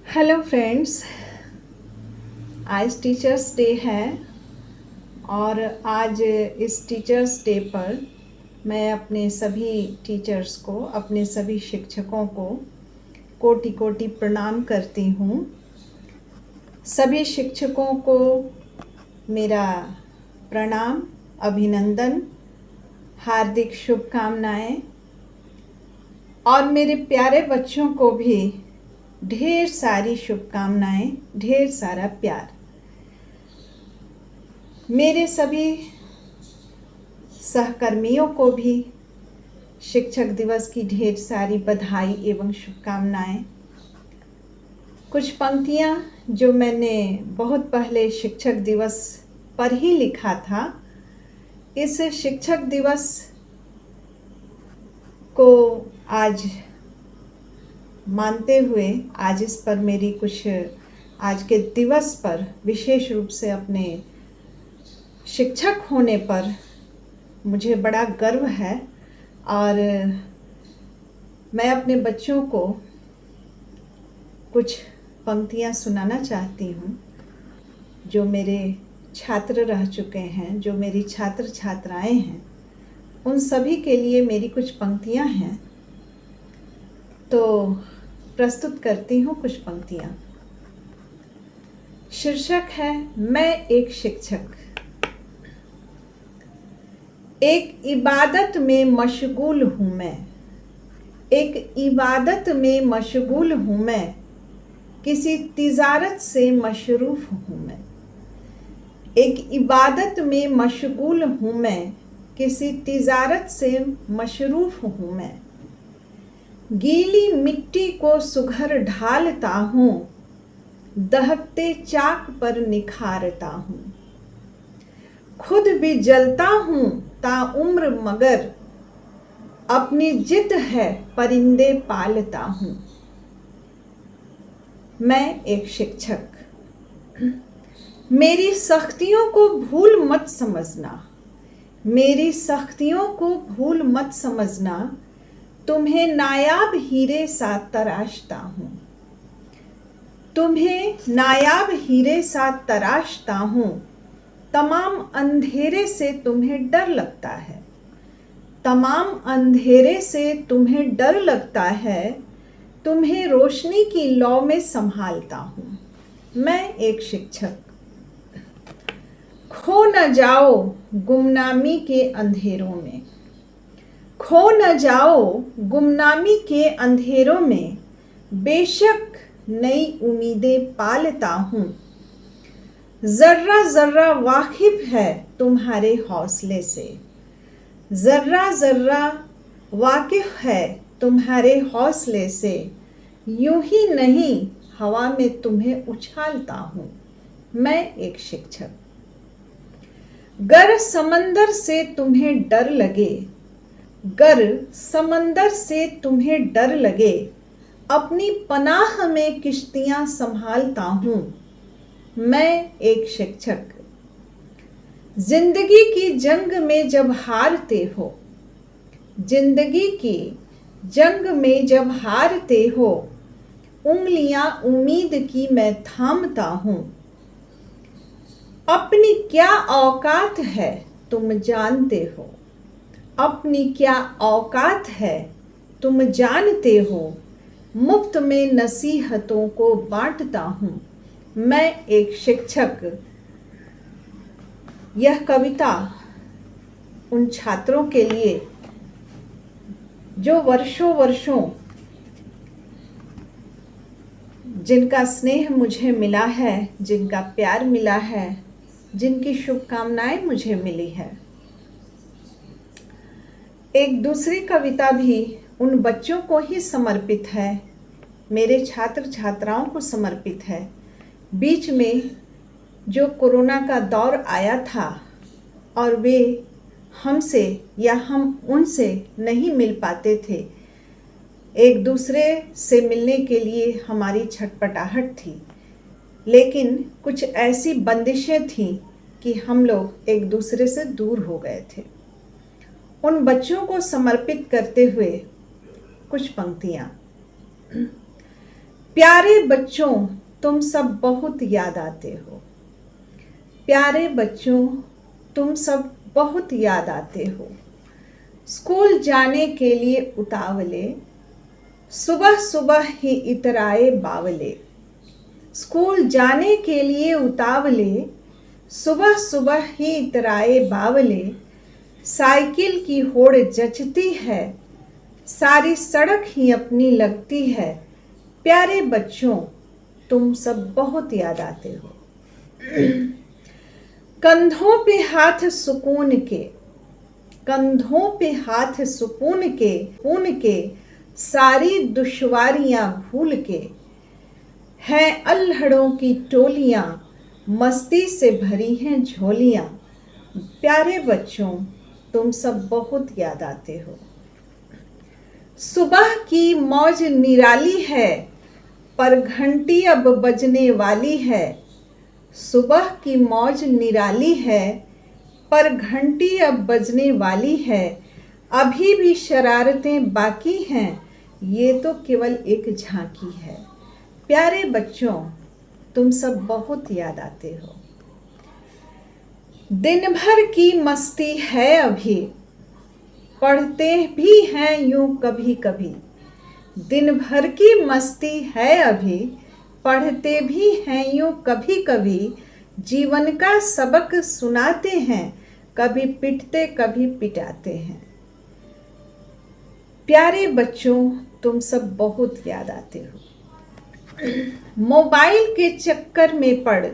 Hello friends, आज teachers day है और आज इस टीचर्स डे पर मैं अपने सभी टीचर्स को, अपने सभी शिक्षकों को कोटि कोटि प्रणाम करती हूँ। सभी शिक्षकों को मेरा प्रणाम, अभिनंदन, हार्दिक शुभकामनाएं और मेरे प्यारे बच्चों को भी ढेर सारी शुभकामनाएं, ढेर सारा प्यार। मेरे सभी सहकर्मियों को भी शिक्षक दिवस की ढेर सारी बधाई एवं शुभकामनाएं। कुछ पंक्तियां जो मैंने बहुत पहले शिक्षक दिवस पर ही लिखा था, इस शिक्षक दिवस को आज मानते हुए आज इस पर मेरी कुछ, आज के दिवस पर विशेष रूप से अपने शिक्षक होने पर मुझे बड़ा गर्व है और मैं अपने बच्चों को कुछ पंक्तियां सुनाना चाहती हूँ जो मेरे छात्र रह चुके हैं, जो मेरी छात्र छात्राएं हैं, उन सभी के लिए मेरी कुछ पंक्तियां हैं। तो प्रस्तुत करती हूँ कुछ पंक्तियां। शीर्षक है मैं एक शिक्षक। एक इबादत में मशगूल हूँ मैं, एक इबादत में मशगूल हूँ मैं, किसी तिजारत से मशरूफ हूँ मैं। एक इबादत में मशगूल हूँ मैं, किसी तिजारत से मशरूफ हूँ मैं। गीली मिट्टी को सुघर ढालता हूँ, दहकते चाक पर निखारता हूँ। खुद भी जलता हूँ ताउम्र मगर, अपनी जिद है परिंदे पालता हूँ। मैं एक शिक्षक। मेरी सख्तियों को भूल मत समझना, मेरी सख्तियों को भूल मत समझना, तुम्हें नायाब हीरे सा तराशता हूँ। तुम्हें नायाब हीरे सा तराशता हूँ। तमाम अंधेरे से तुम्हें डर लगता है, तमाम अंधेरे से तुम्हें डर लगता है, तुम्हें रोशनी की लौ में संभालता हूँ। मैं एक शिक्षक। खो न जाओ गुमनामी के अंधेरों में, खो न जाओ गुमनामी के अंधेरों में, बेशक नई उम्मीदें पालता हूँ। जर्रा जर्रा वाकिफ है तुम्हारे हौसले से, जर्रा जर्रा वाकिफ है तुम्हारे हौसले से, यूं ही नहीं हवा में तुम्हें उछालता हूँ। मैं एक शिक्षक। गर समंदर से तुम्हें डर लगे, गर समंदर से तुम्हें डर लगे, अपनी पनाह में किश्तियां संभालता हूँ। मैं एक शिक्षक। जिंदगी की जंग में जब हारते हो, जिंदगी की जंग में जब हारते हो, उंगलियां उम्मीद की मैं थामता हूँ। अपनी क्या औकात है तुम जानते हो, अपनी क्या औकात है तुम जानते हो, मुफ्त में नसीहतों को बांटता हूँ। मैं एक शिक्षक। यह कविता उन छात्रों के लिए जो वर्षों वर्षों जिनका स्नेह मुझे मिला है, जिनका प्यार मिला है, जिनकी शुभकामनाएं मुझे मिली है। एक दूसरी कविता भी उन बच्चों को ही समर्पित है, मेरे छात्र छात्राओं को समर्पित है। बीच में जो कोरोना का दौर आया था और वे हमसे या हम उनसे नहीं मिल पाते थे, एक दूसरे से मिलने के लिए हमारी छटपटाहट थी, लेकिन कुछ ऐसी बंदिशें थीं कि हम लोग एक दूसरे से दूर हो गए थे। उन बच्चों को समर्पित करते हुए कुछ पंक्तियाँ। प्यारे बच्चों, तुम सब बहुत याद आते हो। प्यारे बच्चों, तुम सब बहुत याद आते हो। स्कूल जाने के लिए उतावले, सुबह सुबह ही इतराए बावले। स्कूल जाने के लिए उतावले, सुबह सुबह ही इतराए बावले। साइकिल की होड़ जचती है, सारी सड़क ही अपनी लगती है। प्यारे बच्चों, तुम सब बहुत याद आते हो। कंधों पे हाथ सुकून के, कंधों पे हाथ सुकून के सारी दुश्वारियां भूल के। हैं अल्हड़ों की टोलियां, मस्ती से भरी हैं झोलियां। प्यारे बच्चों, तुम सब बहुत याद आते हो। सुबह की मौज निराली है, पर घंटी अब बजने वाली है। सुबह की मौज निराली है, पर घंटी अब बजने वाली है। अभी भी शरारतें बाकी हैं, ये तो केवल एक झांकी है। प्यारे बच्चों, तुम सब बहुत याद आते हो। दिन भर की मस्ती है अभी, पढ़ते भी हैं यूं कभी कभी। दिन भर की मस्ती है अभी, पढ़ते भी हैं यूं कभी कभी। जीवन का सबक सुनाते हैं, कभी पिटते कभी पिटाते हैं। प्यारे बच्चों, तुम सब बहुत याद आते हो। मोबाइल के चक्कर में पड़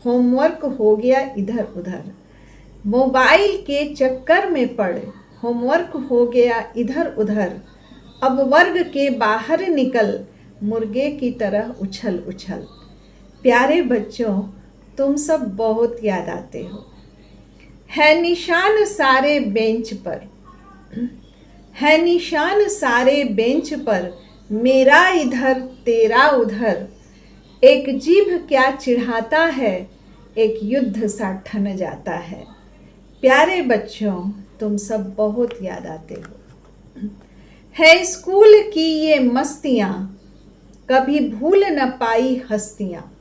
होमवर्क हो गया इधर उधर। मोबाइल के चक्कर में पड़ होमवर्क हो गया इधर उधर। अब वर्ग के बाहर निकल, मुर्गे की तरह उछल उछल। प्यारे बच्चों, तुम सब बहुत याद आते हो। है निशान सारे बेंच पर, है निशान सारे बेंच पर। मेरा इधर तेरा उधर। एक जीभ क्या चिढ़ाता है, एक युद्ध सा ठन जाता है। प्यारे बच्चों, तुम सब बहुत याद आते हो। है स्कूल की ये मस्तियाँ, कभी भूल न पाई हस्तियाँ।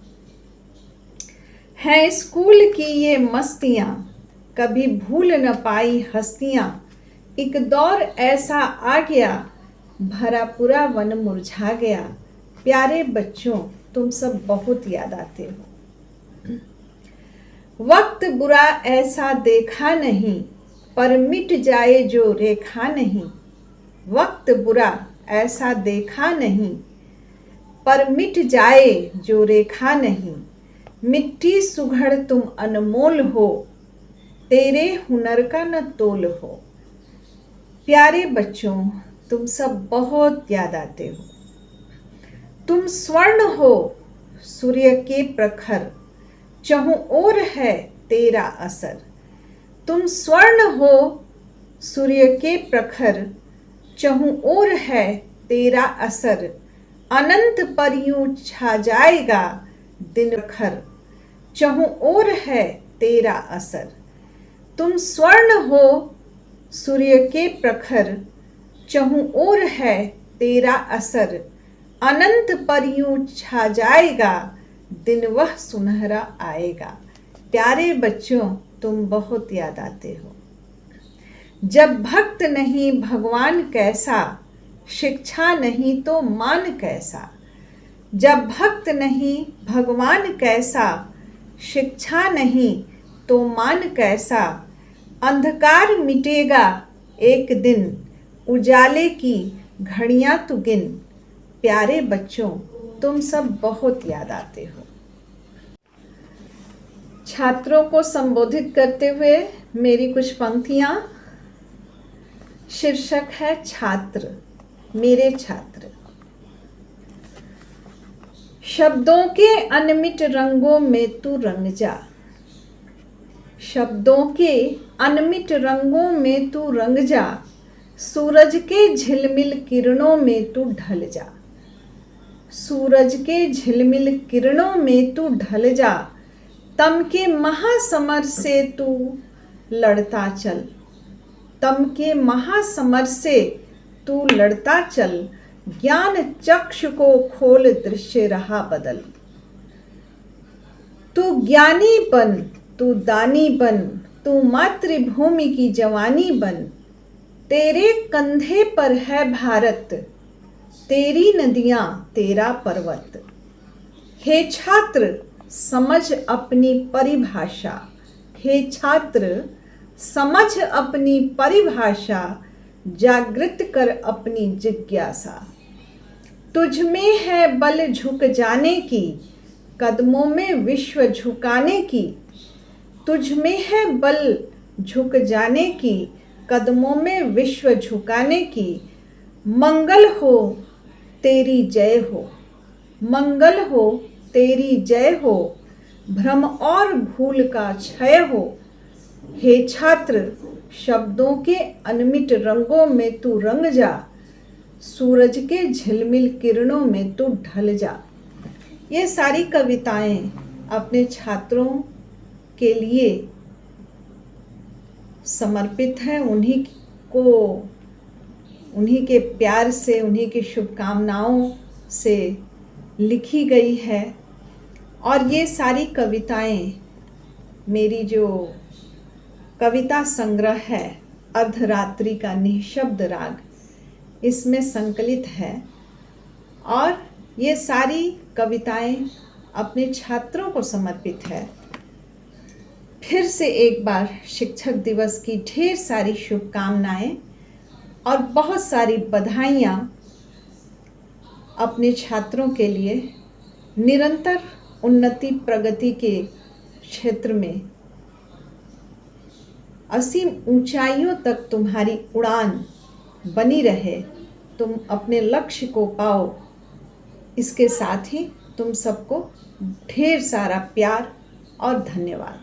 है स्कूल की ये मस्तियाँ, कभी भूल न पाई हस्तियाँ। एक दौर ऐसा आ गया, भरा पूरा वन मुरझा गया। प्यारे बच्चों, तुम सब बहुत याद आते हो। वक्त बुरा ऐसा देखा नहीं, पर मिट जाए जो रेखा नहीं। वक्त बुरा ऐसा देखा नहीं, पर मिट जाए जो रेखा नहीं। मिट्टी सुघड़ तुम अनमोल हो, तेरे हुनर का न तोल हो। प्यारे बच्चों, तुम सब बहुत याद आते हो। तुम स्वर्ण हो सूर्य के प्रखर, चहुं ओर है तेरा असर। तुम स्वर्ण हो सूर्य के प्रखर, चहुं ओर है तेरा असर। अनंत पर यूं छा जाएगा दिन खर, चहुं ओर है तेरा असर। तुम स्वर्ण हो सूर्य के प्रखर, चहुं ओर है तेरा असर। अनंत पर यूं छा जाएगा दिन वह सुनहरा आएगा। प्यारे बच्चों, तुम बहुत याद आते हो। जब भक्त नहीं भगवान कैसा, शिक्षा नहीं तो मान कैसा। जब भक्त नहीं भगवान कैसा, शिक्षा नहीं तो मान कैसा। अंधकार मिटेगा एक दिन, उजाले की घड़ियां तू गिन। प्यारे बच्चों, तुम सब बहुत याद आते हो। छात्रों को संबोधित करते हुए मेरी कुछ पंक्तियां। शीर्षक है छात्र, मेरे छात्र। शब्दों के अनमिट रंगों में तू रंग जा। शब्दों के अनमिट रंगों में तू रंग जा। सूरज के झिलमिल किरणों में तू ढल जा। सूरज के झिलमिल किरणों में तू ढल जा। तम के महासमर से तू लड़ता चल। तम के महासमर से तू लड़ता चल। ज्ञान चक्षु को खोल दृश्य रहा बदल। तू ज्ञानी बन, तू दानी बन, तू मातृभूमि की जवानी बन। तेरे कंधे पर है भारत, तेरी नदियां तेरा पर्वत। हे छात्र समझ अपनी परिभाषा, हे छात्र समझ अपनी परिभाषा, जागृत कर अपनी जिज्ञासा। तुझ में है बल झुक जाने की, कदमों में विश्व झुकाने की। तुझ में है बल झुक जाने की, कदमों में विश्व झुकाने की। मंगल हो तेरी जय हो, मंगल हो तेरी जय हो, भ्रम और भूल का क्षय हो। हे छात्र शब्दों के अनमिट रंगों में तू रंग जा, सूरज के झिलमिल किरणों में तू ढल जा। ये सारी कविताएं अपने छात्रों के लिए समर्पित हैं। उन्हीं के प्यार से, उन्हीं की शुभकामनाओं से लिखी गई है। और ये सारी कविताएं मेरी जो कविता संग्रह है अर्धरात्रि का निःशब्द राग, इसमें संकलित है। और ये सारी कविताएं अपने छात्रों को समर्पित है। फिर से एक बार शिक्षक दिवस की ढेर सारी शुभकामनाएं और बहुत सारी बधाइयाँ अपने छात्रों के लिए। निरंतर उन्नति प्रगति के क्षेत्र में असीम ऊंचाइयों तक तुम्हारी उड़ान बनी रहे, तुम अपने लक्ष्य को पाओ। इसके साथ ही तुम सबको ढेर सारा प्यार और धन्यवाद।